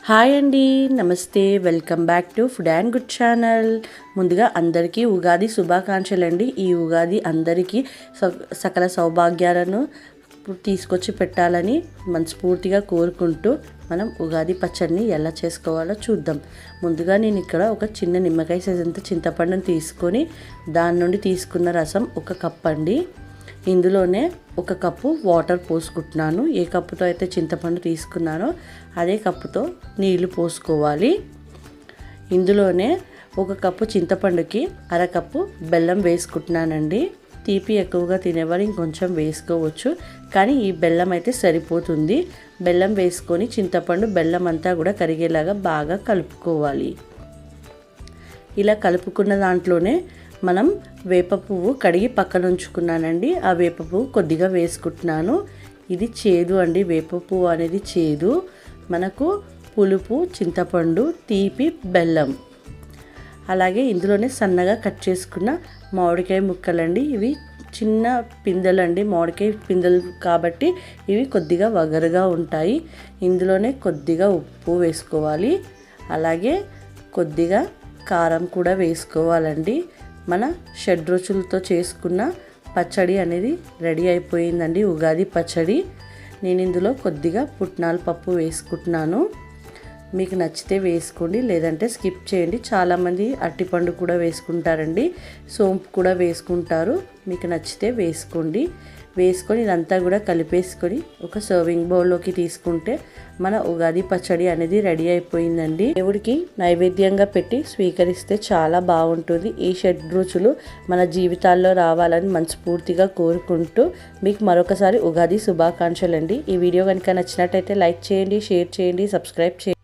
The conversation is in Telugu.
హాయ్ అండి, నమస్తే. Welcome back to food and good channel. ముందుగా అందరికీ ఉగాది శుభాకాంక్షలు అండి. ఈ ఉగాది అందరికీ సకల సౌభాగ్యాలను తీసుకొచ్చి పెట్టాలని మనస్ఫూర్తిగా కోరుకుంటూ మనం ఉగాది పచ్చడిని ఎలా చేసుకోవాలో చూద్దాం. ముందుగా నేను ఇక్కడ ఒక చిన్న నిమ్మకాయ సైజంత చింతపండుని తీసుకొని దాని నుండి తీసుకున్న రసం 1 కప్ అండి. ఇందులోనే 1 కప్పు వాటర్ పోసుకుంటున్నాను. ఏ కప్పుతో అయితే చింతపండు తీసుకున్నానో అదే కప్పుతో నీళ్లు పోసుకోవాలి. ఇందులోనే 1 కప్పు చింతపండుకి 1/2 కప్పు బెల్లం వేసుకుంటున్నానండి. తీపి ఎక్కువగా తినేవారు ఇంకొంచెం వేసుకోవచ్చు, కానీ ఈ బెల్లం అయితే సరిపోతుంది. బెల్లం వేసుకొని చింతపండు బెల్లం అంతా కూడా కరిగేలాగా బాగా కలుపుకోవాలి. ఇలా కలుపుకున్న దాంట్లోనే మనం వేప పువ్వు కడిగి పక్కన ఉంచుకున్నానండి. ఆ వేప పువ్వు కొద్దిగా వేసుకుంటున్నాను. ఇది చేదు అండి, వేప పువ్వు అనేది చేదు. మనకు పులుపు చింతపండు, తీపి బెల్లం. అలాగే ఇందులోనే సన్నగా కట్ చేసుకున్న మామిడికాయ ముక్కలండి. ఇవి చిన్న పిందెలండి, మామిడికాయ పిందెలు కాబట్టి ఇవి కొద్దిగా వగరుగా ఉంటాయి. ఇందులోనే కొద్దిగా ఉప్పు వేసుకోవాలి. అలాగే కొద్దిగా కారం కూడా వేసుకోవాలండి. మన షడ్రుచులతో చేసుకున్న పచ్చడి అనేది రెడీ అయిపోయిందండి, ఉగాది పచ్చడి. నేను ఇందులో కొద్దిగా పుట్నాల పప్పు వేసుకుంటున్నాను. మీకు నచ్చితే వేసుకోండి, లేదంటే స్కిప్ చేయండి. చాలామంది అరటిపండు కూడా వేసుకుంటారండి, సోంపు కూడా వేసుకుంటారు. మీకు నచ్చితే వేసుకోండి. వేసుకొని ఇదంతా కూడా కలిపేసుకొని ఒక సర్వింగ్ బౌల్లోకి తీసుకుంటే మన ఉగాది పచ్చడి అనేది రెడీ అయిపోయిందండి. దేవుడికి నైవేద్యంగా పెట్టి స్వీకరిస్తే చాలా బాగుంటుంది. ఈ షడ్రుచులు మన జీవితాల్లో రావాలని మనస్ఫూర్తిగా కోరుకుంటూ మీకు మరొకసారి ఉగాది శుభాకాంక్షలు అండి. ఈ వీడియో కనుక నచ్చినట్టయితే లైక్ చేయండి, షేర్ చేయండి, సబ్స్క్రైబ్ చేయండి.